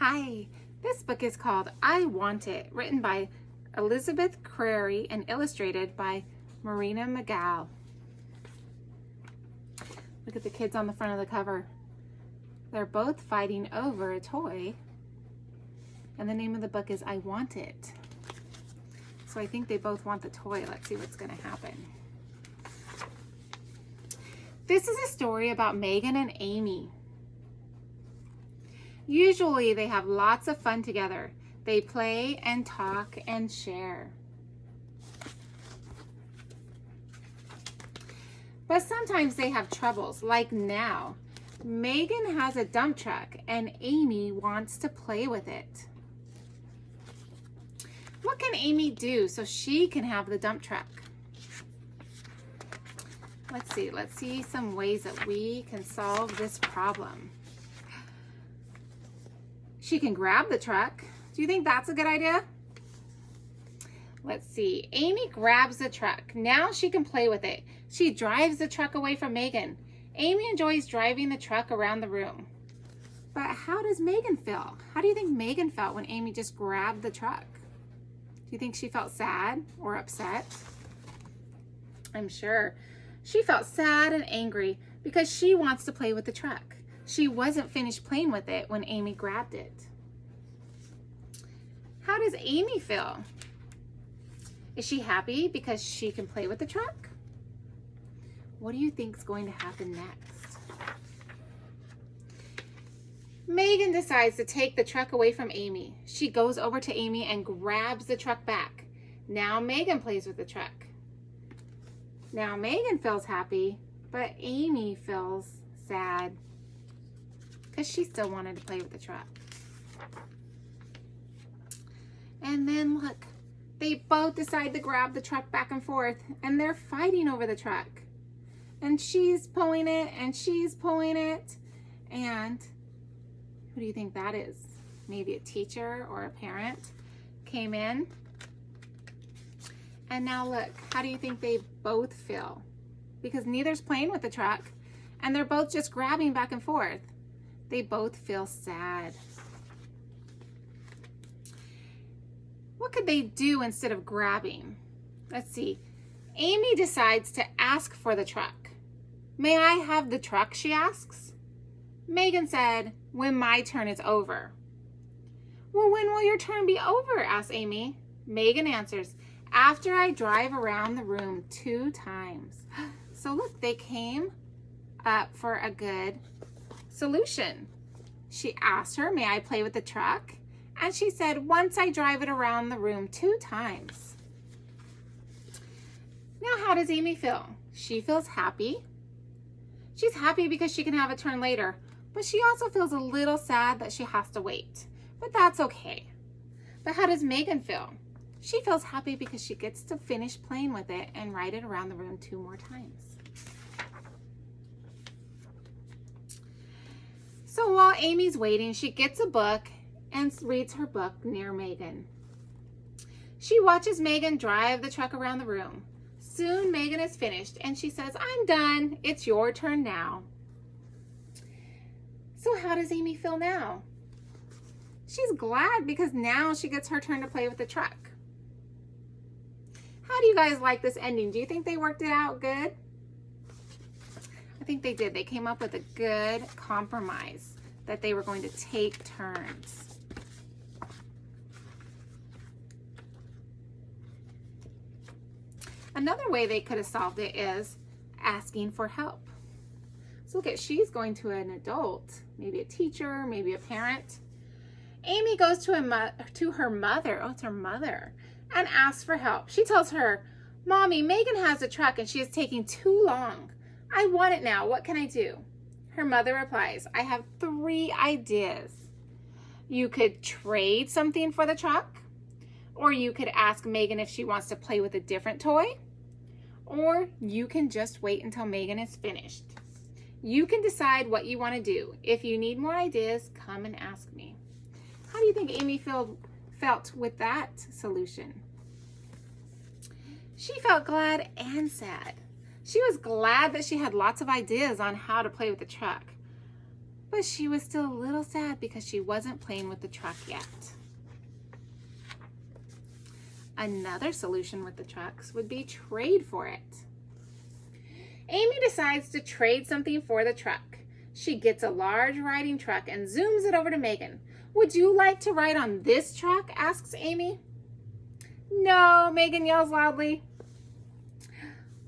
Hi, this book is called I Want It, written by Elizabeth Crary and illustrated by Marina McGow. Look at the kids on the front of the cover. They're both fighting over a toy, and the name of the book is I Want It. So I think they both want the toy. Let's see what's going to happen. This is a story about Megan and Amy. Usually they have lots of fun together. They play and talk and share. But sometimes they have troubles, like now. Megan has a dump truck and Amy wants to play with it. What can Amy do so she can have the dump truck? Let's see some ways that we can solve this problem. She can grab the truck. Do you think that's a good idea? Let's see. Amy grabs the truck. Now she can play with it. She drives the truck away from Megan. Amy enjoys driving the truck around the room. But how does Megan feel? How do you think Megan felt when Amy just grabbed the truck? Do you think she felt sad or upset? I'm sure she felt sad and angry because she wants to play with the truck. She wasn't finished playing with it when Amy grabbed it. How does Amy feel? Is she happy because she can play with the truck? What do you think is going to happen next? Megan decides to take the truck away from Amy. She goes over to Amy and grabs the truck back. Now Megan plays with the truck. Now Megan feels happy, but Amy feels sad because she still wanted to play with the truck. And then look, they both decide to grab the truck back and forth, and they're fighting over the truck. And she's pulling it, and she's pulling it. And who do you think that is? Maybe a teacher or a parent came in. And now look, how do you think they both feel? Because neither's playing with the truck, and they're both just grabbing back and forth. They both feel sad. What could they do instead of grabbing? Let's see. Amy decides to ask for the truck. May I have the truck, she asks. Megan said, when my turn is over. Well, when will your turn be over? Asks Amy. Megan answers, after I drive around the room 2 times. So look, they came up for a good solution. She asked her, may I play with the truck? And she said, once I drive it around the room 2 times. Now, how does Amy feel? She feels happy. She's happy because she can have a turn later, but she also feels a little sad that she has to wait. But that's okay. But how does Megan feel? She feels happy because she gets to finish playing with it and ride it around the room 2 more times. So while Amy's waiting, she gets a book and reads her book near Megan. She watches Megan drive the truck around the room. Soon Megan is finished and she says, I'm done. It's your turn now. So how does Amy feel now? She's glad because now she gets her turn to play with the truck. How do you guys like this ending? Do you think they worked it out good? I think they did. They came up with a good compromise that they were going to take turns. Another way they could have solved it is asking for help. So look at, she's going to an adult, maybe a teacher, maybe a parent. Amy goes to her mother, it's her mother, and asks for help. She tells her, Mommy, Megan has a truck and she is taking too long. I want it now. What can I do? Her mother replies, I have 3 ideas. You could trade something for the truck, or you could ask Megan if she wants to play with a different toy, or you can just wait until Megan is finished. You can decide what you want to do. If you need more ideas, come and ask me. How do you think Amy felt with that solution? She felt glad and sad. She was glad that she had lots of ideas on how to play with the truck. but she was still a little sad because she wasn't playing with the truck yet. Another solution with the trucks would be trade for it. Amy decides to trade something for the truck. She gets a large riding truck and zooms it over to Megan. "Would you like to ride on this truck?" asks Amy. "No," Megan yells loudly.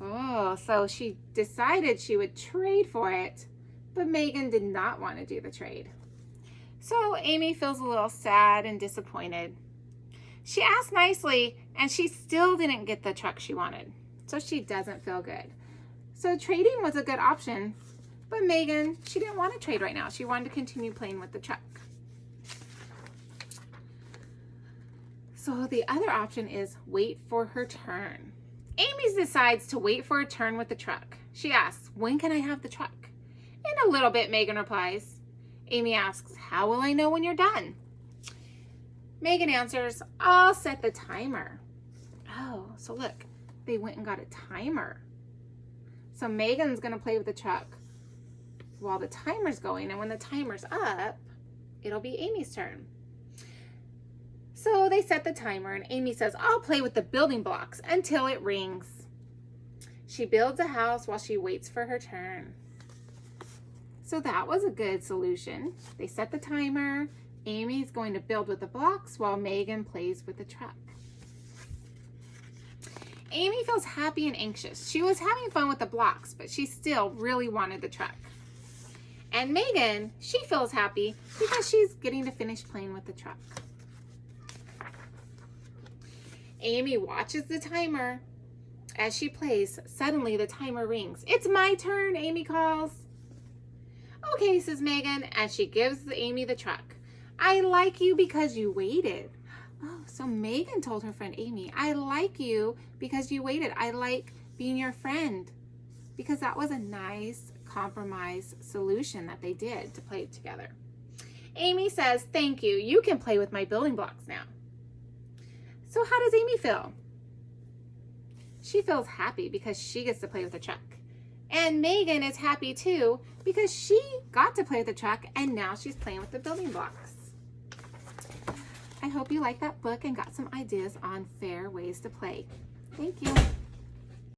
Oh, so she decided she would trade for it, but Megan did not want to do the trade. So Amy feels a little sad and disappointed. She asked nicely, and she still didn't get the truck she wanted, so she doesn't feel good. So trading was a good option, but Megan, she didn't want to trade right now. She wanted to continue playing with the truck. So the other option is wait for her turn. Amy decides to wait for a turn with the truck. She asks, "When can I have the truck?" "In a little bit," Megan replies. Amy asks, "How will I know when you're done?" Megan answers, "I'll set the timer." Oh, so look, they went and got a timer. So Megan's gonna play with the truck while the timer's going, and when the timer's up, it'll be Amy's turn. So they set the timer, and Amy says, "I'll play with the building blocks until it rings." She builds a house while she waits for her turn. So that was a good solution. They set the timer. Amy's going to build with the blocks while Megan plays with the truck. Amy feels happy and anxious. She was having fun with the blocks, but she still really wanted the truck. And Megan, she feels happy because she's getting to finish playing with the truck. Amy watches the timer. As she plays, suddenly the timer rings. "It's my turn," Amy calls. "Okay," says Megan, and she gives Amy the truck. "I like you because you waited." Oh, so Megan told her friend Amy, "I like you because you waited. I like being your friend." Because that was a nice compromise solution that they did to play together. Amy says, "Thank you. You can play with my building blocks now." So how does Amy feel? She feels happy because she gets to play with the truck. And Megan is happy too because she got to play with the truck and now she's playing with the building blocks. I hope you liked that book and got some ideas on fair ways to play. Thank you.